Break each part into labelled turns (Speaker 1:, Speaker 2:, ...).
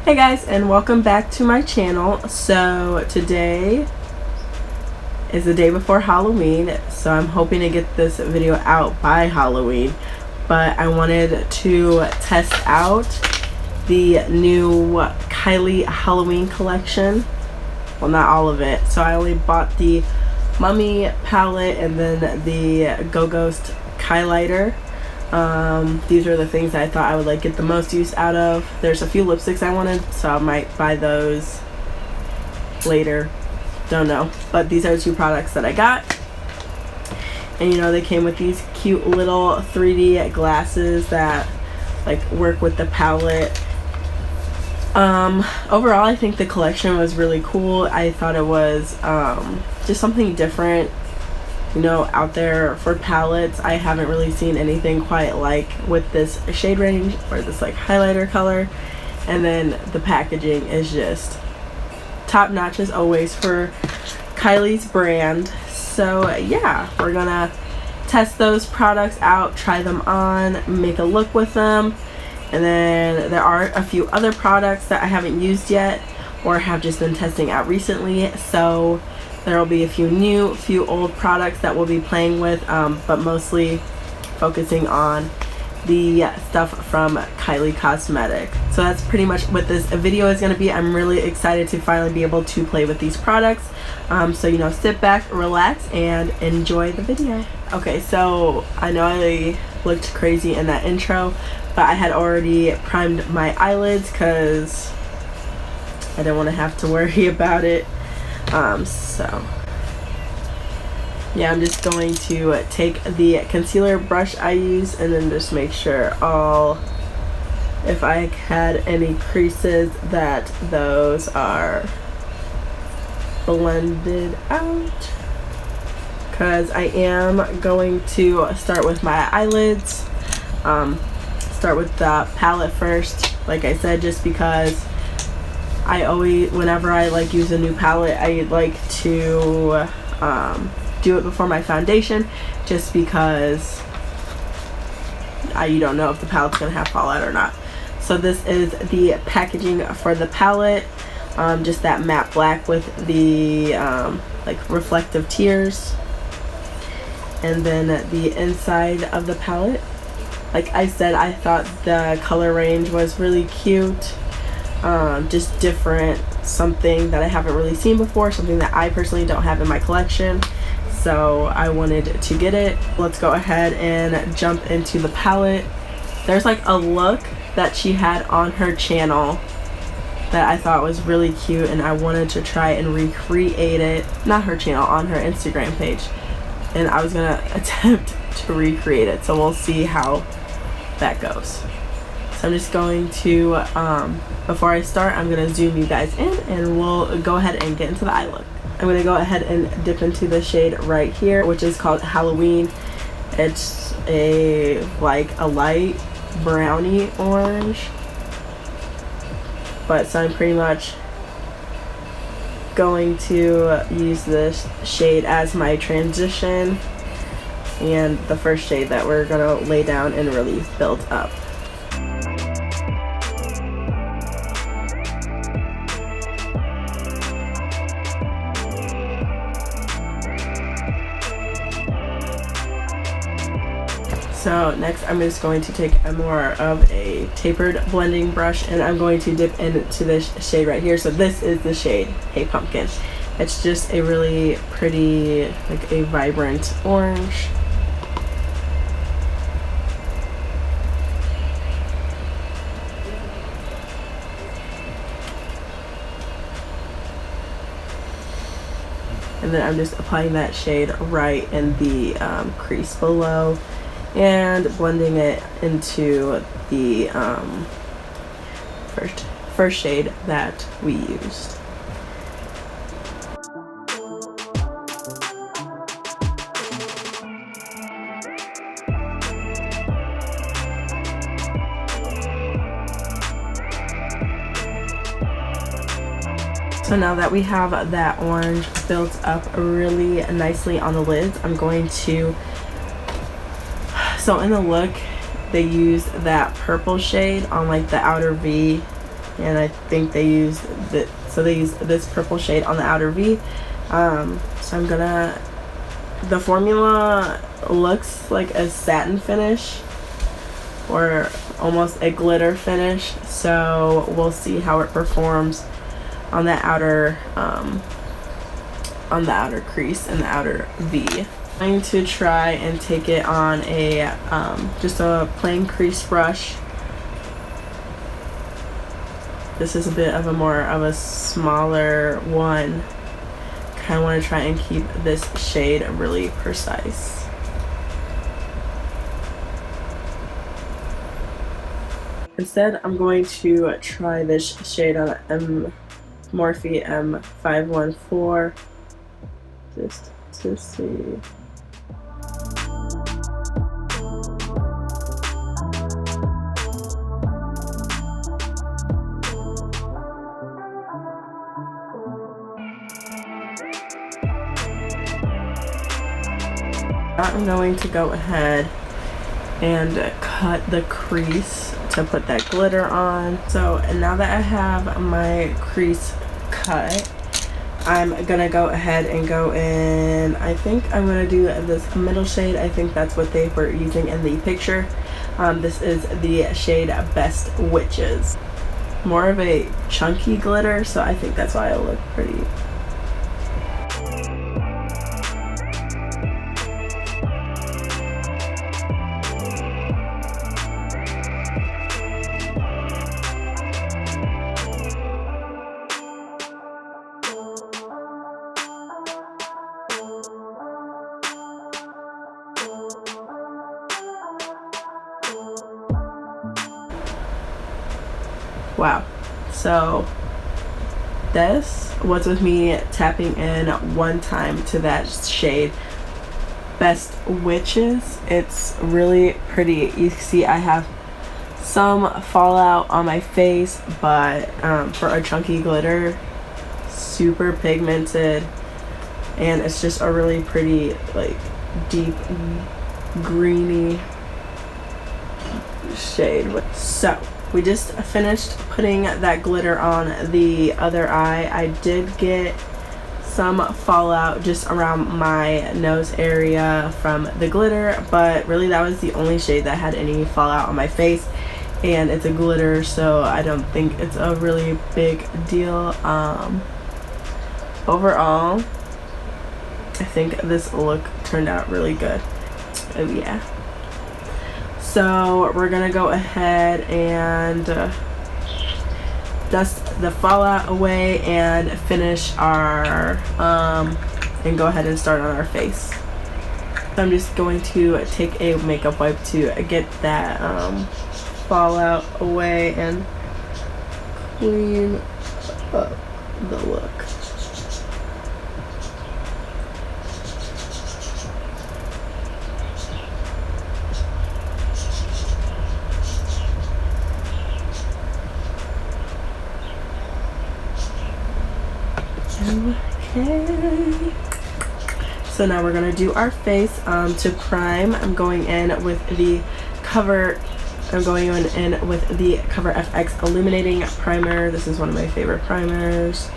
Speaker 1: Hey guys, and welcome back to my channel. So today is the day before Halloween, so I'm hoping to get this video out by Halloween, but I wanted to test out the new Kylie Halloween collection. Well, not all of it, so I only bought the Mummy palette and then the Go Ghost highlighter. These are the things that I thought I would get the most use out of. There's a few lipsticks I wanted, so I might buy those later, don't know, but these are two products that I got. And they came with these cute little 3D glasses that work with the palette. Overall I think the collection was really cool. I thought it was just something different out there for palettes. I haven't really seen anything quite with this shade range or this highlighter color, and then the packaging is just top notch as always for Kylie's brand. So yeah, we're gonna test those products out, try them on, make a look with them, and then there are a few other products that I haven't used yet or have just been testing out recently, so there will be a few new, few old products that we'll be playing with, but mostly focusing on the stuff from Kylie Cosmetics. So that's pretty much what this video is going to be. I'm really excited to finally be able to play with these products. So sit back, relax, and enjoy the video. Okay, so I know I looked crazy in that intro, but I had already primed my eyelids because I didn't want to have to worry about it. So yeah, I'm just going to take the concealer brush I use and then just make sure if I had any creases, that those are blended out, because I am going to start with my eyelids. Start with the palette first, like I said, just because I always, whenever I use a new palette, I like to do it before my foundation, just because you don't know if the palette's gonna have fallout or not. So this is the packaging for the palette, just that matte black with the reflective tears, and then the inside of the palette. Like I said, I thought the color range was really cute. Just different, something that I haven't really seen before, something that I personally don't have in my collection, so I wanted to get it. Let's go ahead and jump into the palette. There's a look that she had on her channel that I thought was really cute, and I wanted to try and recreate it. Not her channel, on her Instagram page, and I was gonna attempt to recreate it, so we'll see how that goes. So I'm just going to, before I start, I'm going to zoom you guys in and we'll go ahead and get into the eye look. I'm going to go ahead and dip into the shade right here, which is called Halloween. It's a light brownie orange. So I'm pretty much going to use this shade as my transition and the first shade that we're going to lay down and really build up. So next I'm just going to take more of a tapered blending brush, and I'm going to dip into this shade right here. So this is the shade Hey Pumpkin. It's just a really pretty, a vibrant orange. And then I'm just applying that shade right in the crease below and blending it into the first shade that we used. So now that we have that orange built up really nicely on the lids, I'm going to, so in the look they use that purple shade on like the outer V and I think they used they used this purple shade on the outer V. So I'm gonna, the formula looks like a satin finish or almost a glitter finish, so we'll see how it performs on the outer crease and the outer V. I'm going to try and take it on a just a plain crease brush. This is a bit of a more of a smaller one. Kind of want to try and keep this shade really precise. Instead, I'm going to try this shade on Morphe M514 just to see. I'm going to go ahead and cut the crease to put that glitter on. So, and now that I have my crease cut, I'm gonna go ahead and go in, I think I'm gonna do this middle shade. I think that's what they were using in the picture. This is the shade Best Witches. More of a chunky glitter, so I think that's why it'll look pretty. Wow, so this was with me tapping in one time to that shade Best Witches. It's really pretty. You see I have some fallout on my face, but for a chunky glitter, super pigmented, and it's just a really pretty, like, deep greeny shade. So we just finished putting that glitter on the other eye. I did get some fallout just around my nose area from the glitter, but really that was the only shade that had any fallout on my face, and it's a glitter, so I don't think it's a really big deal. Overall, I think this look turned out really good. Oh yeah. So we're gonna go ahead and dust the fallout away and finish our and go ahead and start on our face. So I'm just going to take a makeup wipe to get that fallout away and clean up the look. Okay, so now we're gonna do our face. To prime, I'm going in with the Cover Cover FX Illuminating Primer. This is one of my favorite primers.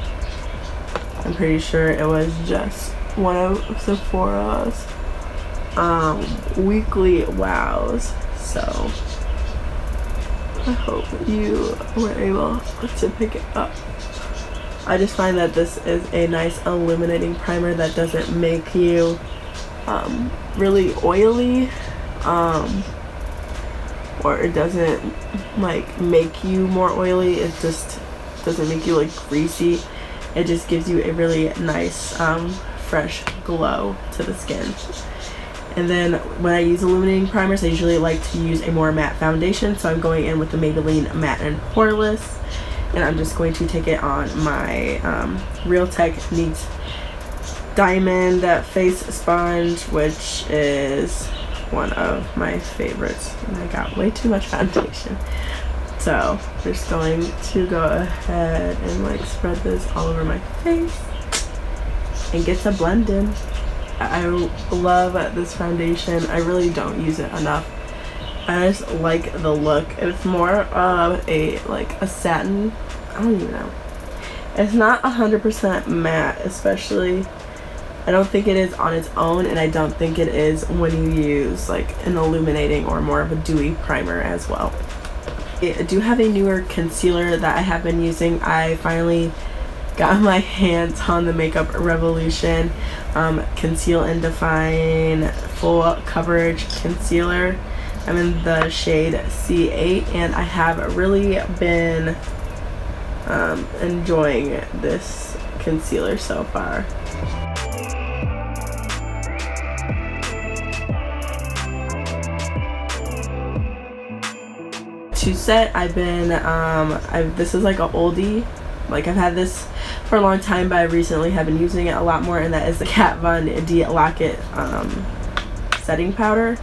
Speaker 1: I'm pretty sure it was just one of Sephora's weekly wows, so I hope you were able to pick it up. I just find that this is a nice illuminating primer that doesn't make you really oily, or it doesn't like make you more oily. It just doesn't make you like greasy. It just gives you a really nice fresh glow to the skin. And then when I use illuminating primers, I usually like to use a more matte foundation, so I'm going in with the Maybelline Matte and Poreless. And I'm just going to take it on my Real Techniques Diamond Face Sponge, which is one of my favorites. And I got way too much foundation. So I'm just going to go ahead and like spread this all over my face and get to blend in. I love this foundation. I really don't use it enough. I just like the look. It's more of a satin. I don't even know. It's not 100% matte, especially. I don't think it is on its own, and I don't think it is when you use like an illuminating or more of a dewy primer as well. I do have a newer concealer that I have been using. I finally got my hands on the Makeup Revolution Conceal and Define Full Coverage Concealer. I'm in the shade C8, and I have really been enjoying this concealer so far. To set, I've been this is like an oldie. Like, I've had this for a long time, but I recently have been using it a lot more, and that is the Kat Von D Lock-It setting powder.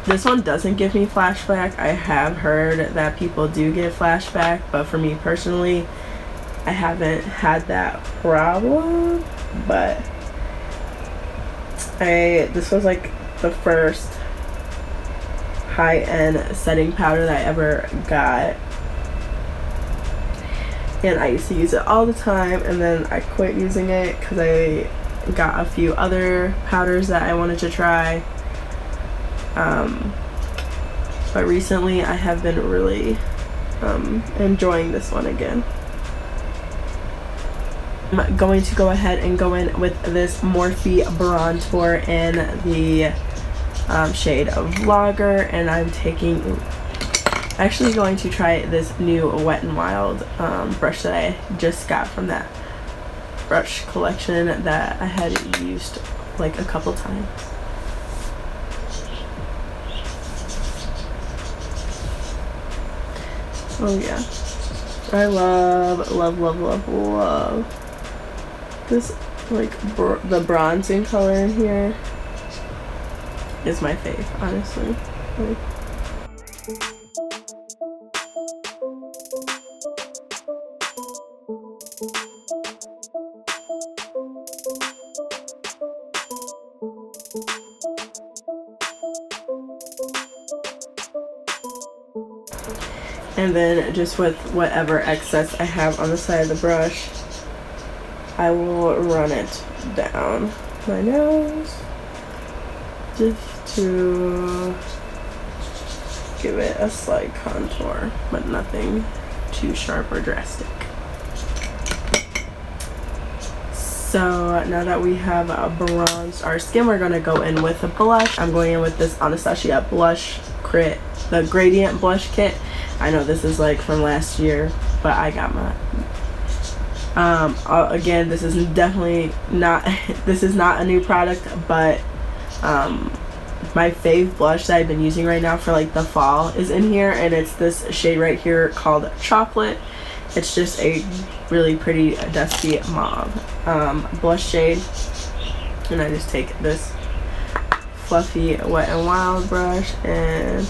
Speaker 1: This one doesn't give me flashback. I have heard that people do get flashback, but for me personally, I haven't had that problem. But this was like the first high-end setting powder that I ever got, and I used to use it all the time, and then I quit using it because I got a few other powders that I wanted to try. But recently I have been really enjoying this one again. I'm going to go ahead and go in with this Morphe Brontour in the shade of Vlogger, and I'm actually going to try this new Wet n Wild brush that I just got from that brush collection that I had used like a couple times. Oh yeah, I love this, like the bronzing color in here is my fave, honestly. And then just with whatever excess I have on the side of the brush, I will run it down my nose just to give it a slight contour, but nothing too sharp or drastic. So now that we have bronzed our skin, we're going to go in with a blush. I'm going in with this Anastasia Blush Kit, the Gradient Blush Kit. I know this is like from last year, but I got mine. Again, this is definitely not this is not a new product, but my fave blush that I've been using right now for like the fall is in here, and it's this shade right here called Chocolate. It's just a really pretty dusty mauve blush shade, and I just take this fluffy Wet n Wild brush and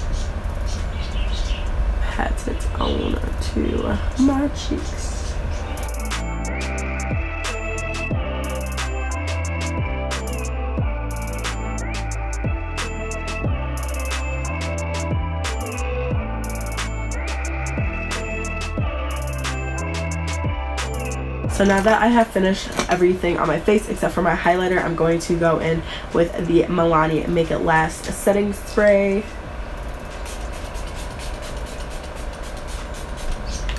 Speaker 1: pat it on to my cheeks. So now that I have finished everything on my face except for my highlighter, I'm going to go in with the Milani Make It Last setting spray.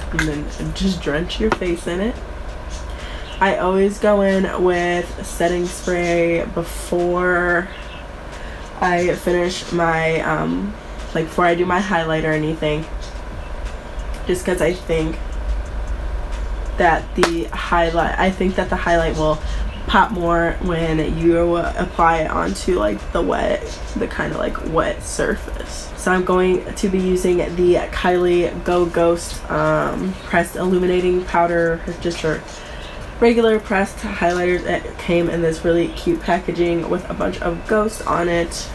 Speaker 1: And then just drench your face in it. I always go in with setting spray before I finish my, before I do my highlight or anything. Just because I think that the highlight will pop more when you apply it onto like the kind of like wet surface. So I'm going to be using the Kylie Go Ghost pressed illuminating powder, just a regular pressed highlighter that came in this really cute packaging with a bunch of ghosts on it.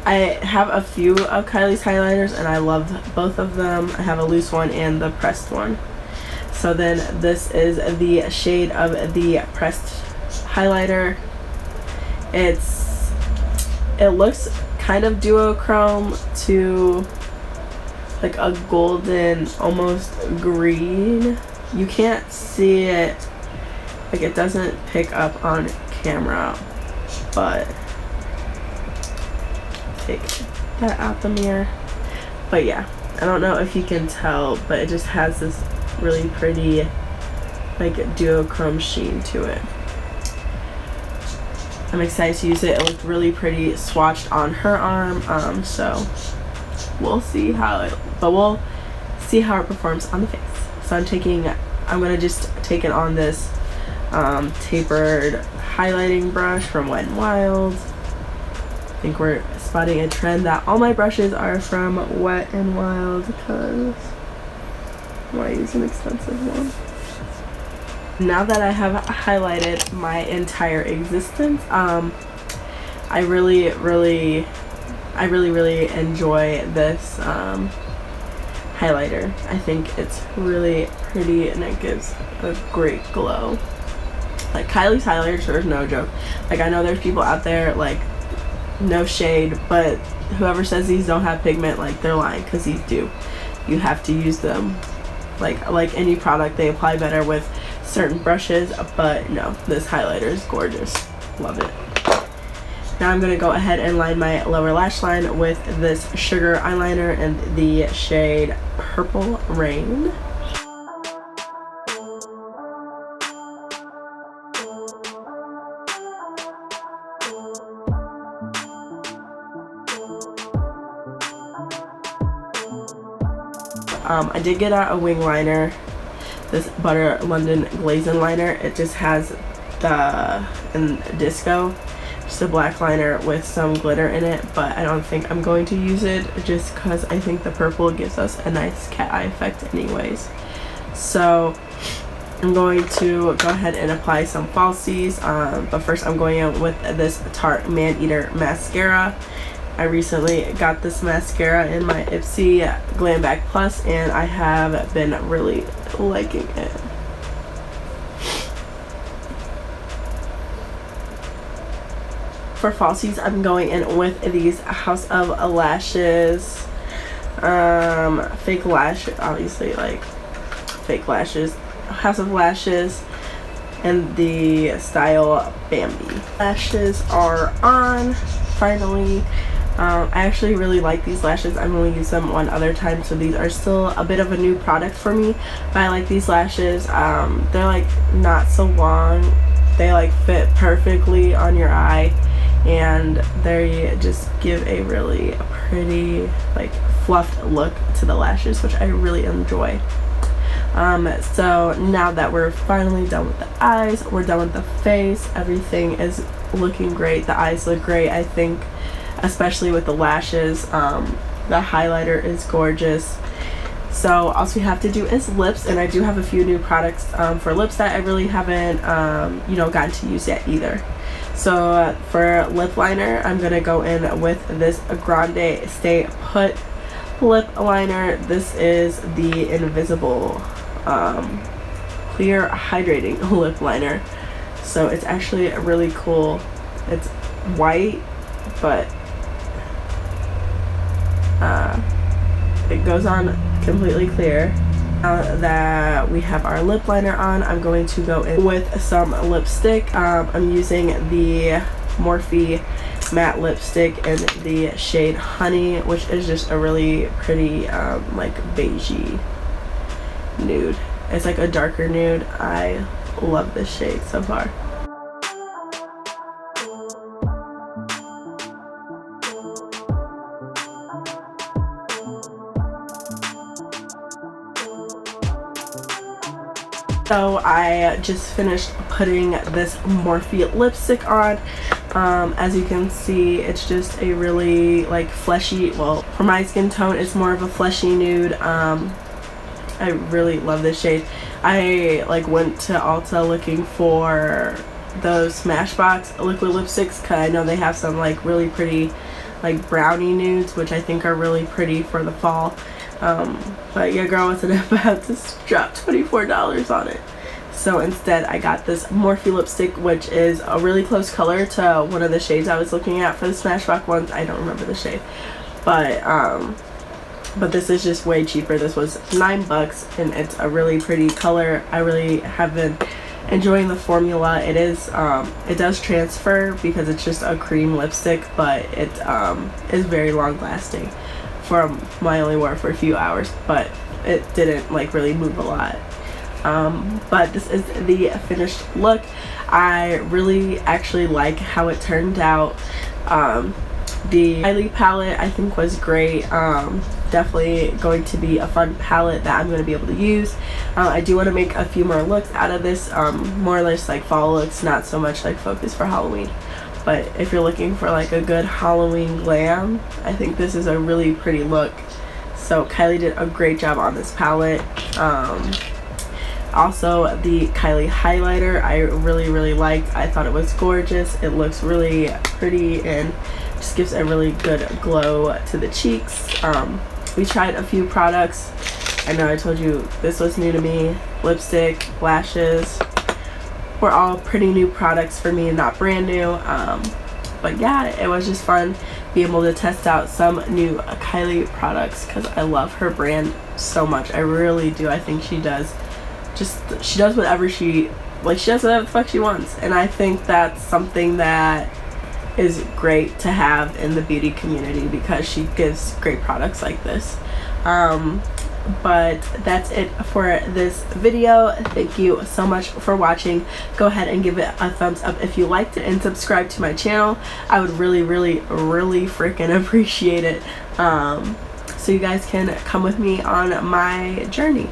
Speaker 1: I have a few of Kylie's highlighters and I love both of them. I have a loose one and the pressed one. So then this is the shade of the pressed highlighter. It's It looks kind of duochrome to like a golden, almost green. You can't see it, like it doesn't pick up on camera, but take that out the mirror. But yeah, I don't know if you can tell, but it just has this really pretty like duochrome sheen to it. I'm excited to use it. It looked really pretty swatched on her arm, so we'll see how it performs on the face. So I'm gonna just take it on this tapered highlighting brush from Wet n Wild. I think we're spotting a trend that all my brushes are from Wet n Wild because why use an expensive one? Now that I have highlighted my entire existence, I really enjoy this highlighter. I think it's really pretty and it gives a great glow. Like Kylie's highlighter is no joke. Like I know there's people out there, like, no shade, but whoever says these don't have pigment, like they're lying, because these do. You have to use them. Like any product, they apply better with certain brushes, but no, this highlighter is gorgeous. Love it. Now I'm going to go ahead and line my lower lash line with this sugar eyeliner in the shade Purpe Reign. I did get out a wing liner, this Butter London Glazing liner. It just has in Disco, just a black liner with some glitter in it, but I don't think I'm going to use it just because I think the purple gives us a nice cat eye effect anyways. So I'm going to go ahead and apply some falsies, but first I'm going in with this Tarte Maneater mascara. I recently got this mascara in my Ipsy Glam Bag Plus and I have been really liking it. For falsies, I'm going in with these House of Lashes, fake lash, obviously, like fake lashes, House of Lashes, and the style Bambi. Lashes are on, finally. I actually really like these lashes. I've only used them one other time, so these are still a bit of a new product for me, but I like these lashes. They're like not so long, they like fit perfectly on your eye, and they just give a really pretty, like, fluffed look to the lashes, which I really enjoy. So now that we're finally done with the eyes, we're done with the face, everything is looking great. The eyes look great, I think, especially with the lashes. The highlighter is gorgeous. So all we have to do is lips, and I do have a few new products for lips that I really haven't gotten to use yet either. So for lip liner, I'm gonna go in with this Grande Stay Put lip liner. This is the Invisible clear hydrating lip liner, so it's actually really cool. It's white, but it goes on completely clear. Now that we have our lip liner on, I'm going to go in with some lipstick. I'm using the Morphe matte lipstick in the shade Honey, which is just a really pretty like beigey nude. It's like a darker nude. I love this shade so far. So I just finished putting this Morphe lipstick on. As you can see, it's just a really like fleshy, well, for my skin tone, it's more of a fleshy nude. I really love this shade. I like went to Ulta looking for those Smashbox liquid lipsticks because I know they have some like really pretty like brownie nudes, which I think are really pretty for the fall. But your girl wasn't about to drop $24 on it. So instead I got this Morphe lipstick, which is a really close color to one of the shades I was looking at for the Smashbox ones. I don't remember the shade, but this is just way cheaper. This was $9 and it's a really pretty color. I really have been enjoying the formula. It does transfer because it's just a cream lipstick, but it is very long lasting. I only wore it for a few hours, but it didn't like really move a lot. But this is the finished look. I really actually like how it turned out. The Kylie palette I think was great. Definitely going to be a fun palette that I'm going to be able to use. I do want to make a few more looks out of this, more or less like fall looks, not so much like focus for Halloween. But if you're looking for like a good Halloween glam, I think this is a really pretty look. So Kylie did a great job on this palette. Also the Kylie highlighter I really liked. I thought it was gorgeous. It looks really pretty and just gives a really good glow to the cheeks. We tried a few products. I know I told you this was new to me. Lipstick, lashes were all pretty new products for me, not brand new. But yeah, it was just fun being able to test out some new Kylie products because I love her brand so much. I really do. I think she does whatever she does whatever the fuck she wants, and I think that's something that is great to have in the beauty community because she gives great products like this. But that's it for this video. Thank you so much for watching. Go ahead and give it a thumbs up if you liked it and subscribe to my channel. I would really freaking appreciate it, so you guys can come with me on my journey.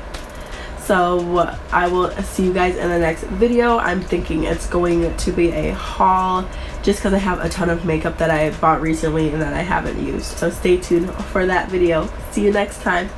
Speaker 1: So I will see you guys in the next video. I'm thinking it's going to be a haul just because I have a ton of makeup that I bought recently and that I haven't used. So stay tuned for that video. See you next time.